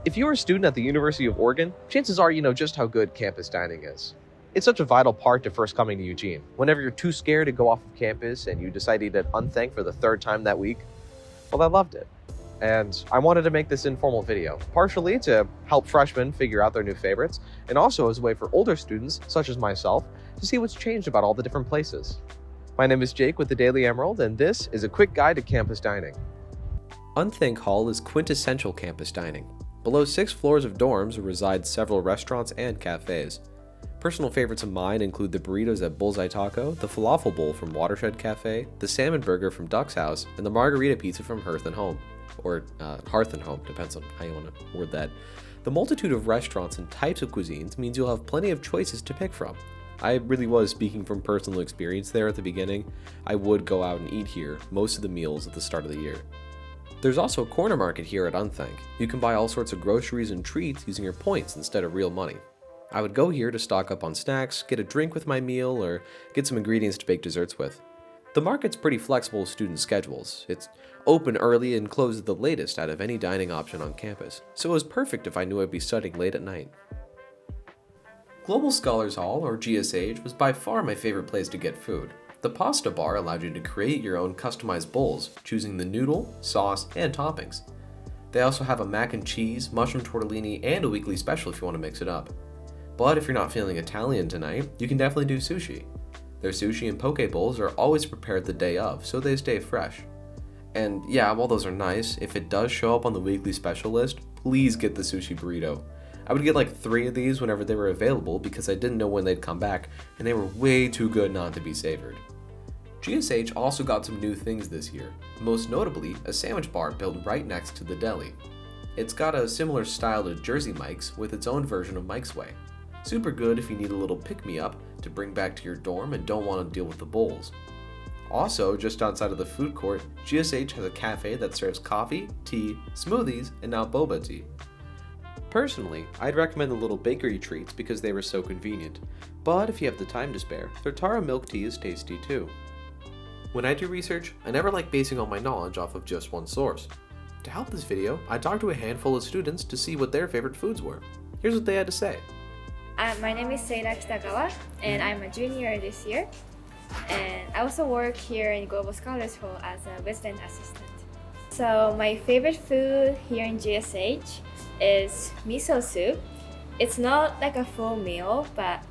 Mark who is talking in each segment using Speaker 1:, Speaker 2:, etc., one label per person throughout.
Speaker 1: If you're a student at the University of Oregon, chances are you know just how good campus dining is. It's such a vital part to first coming to Eugene. Whenever you're too scared to go off of campus and you decide to eat at Unthank for the third time that week, well, I loved it. And I wanted to make this informal video, partially to help freshmen figure out their new favorites, and also as a way for older students, such as myself, to see what's changed about all the different places. My name is Jake with the Daily Emerald, and this is a quick guide to campus dining.
Speaker 2: Unthank Hall is quintessential campus dining. Below 6 floors of dorms reside several restaurants and cafes. Personal favorites of mine include the burritos at Bullseye Taco, the falafel bowl from Watershed Cafe, the salmon burger from Duck's House, and the margarita pizza from Hearth and Home. Or Hearth and Home, depends on how you want to word that. The multitude of restaurants and types of cuisines means you'll have plenty of choices to pick from. I really was speaking from personal experience there at the beginning. I would go out and eat here most of the meals at the start of the year. There's also a corner market here at Unthank. You can buy all sorts of groceries and treats using your points instead of real money. I would go here to stock up on snacks, get a drink with my meal, or get some ingredients to bake desserts with. The market's pretty flexible with student schedules. It's open early and closed at the latest out of any dining option on campus, so it was perfect if I knew I'd be studying late at night. Global Scholars Hall, or GSH, was by far my favorite place to get food. The pasta bar allowed you to create your own customized bowls, choosing the noodle, sauce, and toppings. They also have a mac and cheese, mushroom tortellini, and a weekly special if you want to mix it up. But if you're not feeling Italian tonight, you can definitely do sushi. Their sushi and poke bowls are always prepared the day of, so they stay fresh. And yeah, while those are nice, if it does show up on the weekly special list, please get the sushi burrito. I would get like 3 of these whenever they were available because I didn't know when they'd come back, and they were way too good not to be savored. GSH also got some new things this year, most notably a sandwich bar built right next to the deli. It's got a similar style to Jersey Mike's with its own version of Mike's Way. Super good if you need a little pick-me-up to bring back to your dorm and don't want to deal with the bowls. Also, just outside of the food court, GSH has a cafe that serves coffee, tea, smoothies, and now boba tea. Personally, I'd recommend the little bakery treats because they were so convenient, but if you have the time to spare, their taro milk tea is tasty too. When I do research, I never like basing all my knowledge off of just one source. To help this video, I talked to a handful of students to see what their favorite foods were. Here's what they had to say.
Speaker 3: My name is Seira Kitagawa, and I'm a junior this year. And I also work here in Global Scholars Hall as a resident assistant. So my favorite food here in GSH is miso soup. It's not like a full meal, but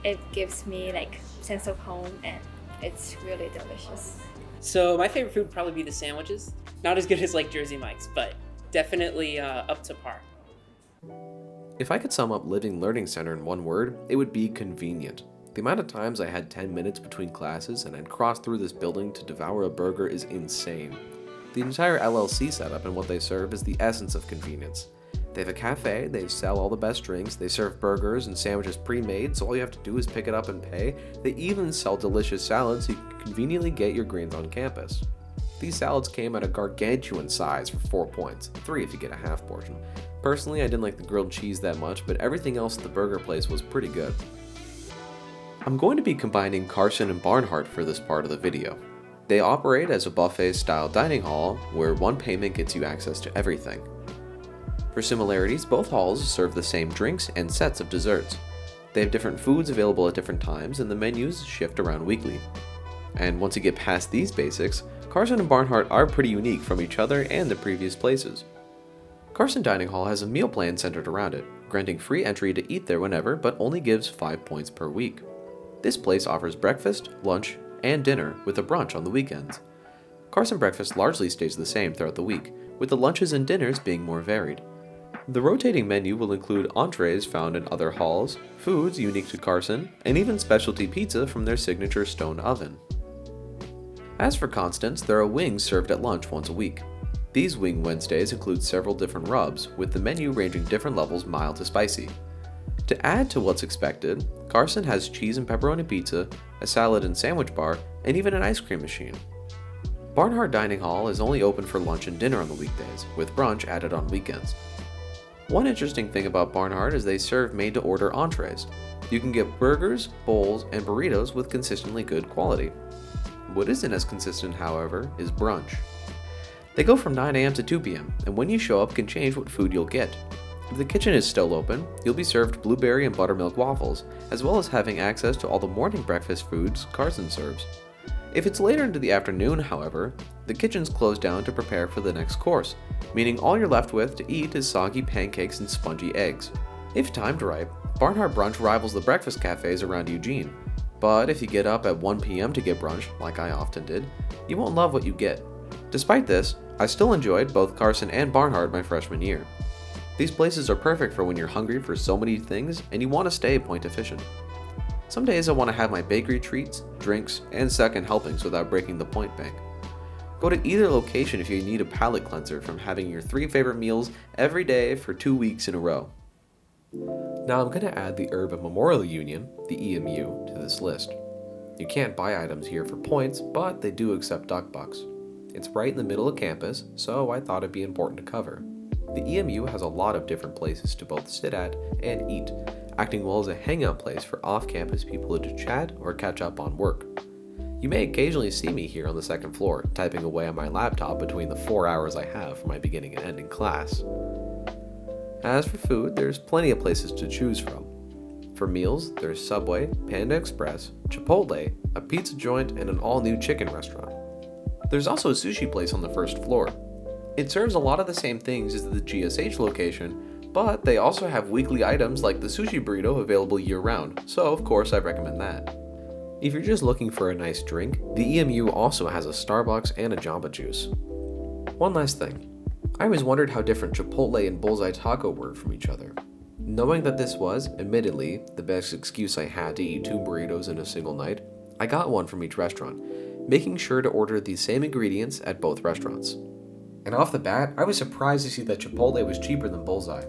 Speaker 3: it gives me like sense of home, and it's really delicious.
Speaker 4: So my favorite food would probably be the sandwiches. Not as good as like Jersey Mike's, but definitely up to par.
Speaker 2: If I could sum up Living Learning Center in one word, it would be convenient. The amount of times I had 10 minutes between classes and I'd cross through this building to devour a burger is insane. The entire LLC setup and what they serve is the essence of convenience. They have a cafe, they sell all the best drinks, they serve burgers and sandwiches pre-made, so all you have to do is pick it up and pay. They even sell delicious salads so you can conveniently get your greens on campus. These salads came at a gargantuan size for 4 points, 3 if you get a half portion. Personally, I didn't like the grilled cheese that much, but everything else at the burger place was pretty good. I'm going to be combining Carson and Barnhart for this part of the video. They operate as a buffet-style dining hall where one payment gets you access to everything. For similarities, both halls serve the same drinks and sets of desserts. They have different foods available at different times, and the menus shift around weekly. And once you get past these basics, Carson and Barnhart are pretty unique from each other and the previous places. Carson Dining Hall has a meal plan centered around it, granting free entry to eat there whenever, but only gives 5 points per week. This place offers breakfast, lunch, and dinner with a brunch on the weekends. Carson breakfast largely stays the same throughout the week, with the lunches and dinners being more varied. The rotating menu will include entrees found in other halls, foods unique to Carson, and even specialty pizza from their signature stone oven. As for constants, there are wings served at lunch once a week. These Wing Wednesdays include several different rubs, with the menu ranging different levels mild to spicy. To add to what's expected, Carson has cheese and pepperoni pizza, a salad and sandwich bar, and even an ice cream machine. Barnhart Dining Hall is only open for lunch and dinner on the weekdays, with brunch added on weekends. One interesting thing about Barnhart is they serve made-to-order entrees. You can get burgers, bowls, and burritos with consistently good quality. What isn't as consistent, however, is brunch. They go from 9 a.m. to 2 p.m., and when you show up can change what food you'll get. If the kitchen is still open, you'll be served blueberry and buttermilk waffles, as well as having access to all the morning breakfast foods Carson serves. If it's later into the afternoon, however, the kitchen's closed down to prepare for the next course, meaning all you're left with to eat is soggy pancakes and spongy eggs. If timed right, Barnhart Brunch rivals the breakfast cafes around Eugene, but if you get up at 1 p.m. to get brunch, like I often did, you won't love what you get. Despite this, I still enjoyed both Carson and Barnhart my freshman year. These places are perfect for when you're hungry for so many things and you want to stay point efficient. Some days I want to have my bakery treats, drinks, and second helpings without breaking the point bank. Go to either location if you need a palate cleanser from having your 3 favorite meals every day for 2 weeks in a row. Now I'm going to add the Urban Memorial Union, the EMU, to this list. You can't buy items here for points, but they do accept duck bucks. It's right in the middle of campus, so I thought it'd be important to cover. The EMU has a lot of different places to both sit at and eat, acting well as a hangout place for off-campus people to chat or catch up on work. You may occasionally see me here on the second floor, typing away on my laptop between the 4 hours I have for my beginning and ending class. As for food, there's plenty of places to choose from. For meals, there's Subway, Panda Express, Chipotle, a pizza joint, and an all-new chicken restaurant. There's also a sushi place on the first floor. It serves a lot of the same things as the GSH location, but they also have weekly items like the sushi burrito available year-round, so of course I recommend that. If you're just looking for a nice drink, the EMU also has a Starbucks and a Jamba Juice. One last thing. I always wondered how different Chipotle and Bullseye Taco were from each other. Knowing that this was, admittedly, the best excuse I had to eat 2 burritos in a single night, I got one from each restaurant, making sure to order the same ingredients at both restaurants. And off the bat, I was surprised to see that Chipotle was cheaper than Bullseye.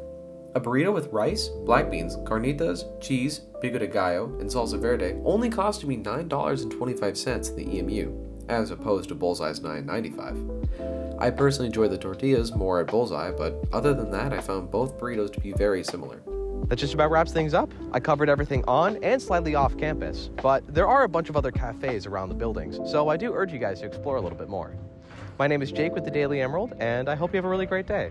Speaker 2: A burrito with rice, black beans, carnitas, cheese, pico de gallo, and salsa verde only costed me $9.25 at the EMU, as opposed to Bullseye's $9.95. I personally enjoy the tortillas more at Bullseye, but other than that, I found both burritos to be very similar.
Speaker 1: That just about wraps things up. I covered everything on and slightly off campus, but there are a bunch of other cafes around the buildings, so I do urge you guys to explore a little bit more. My name is Jake with the Daily Emerald, and I hope you have a really great day.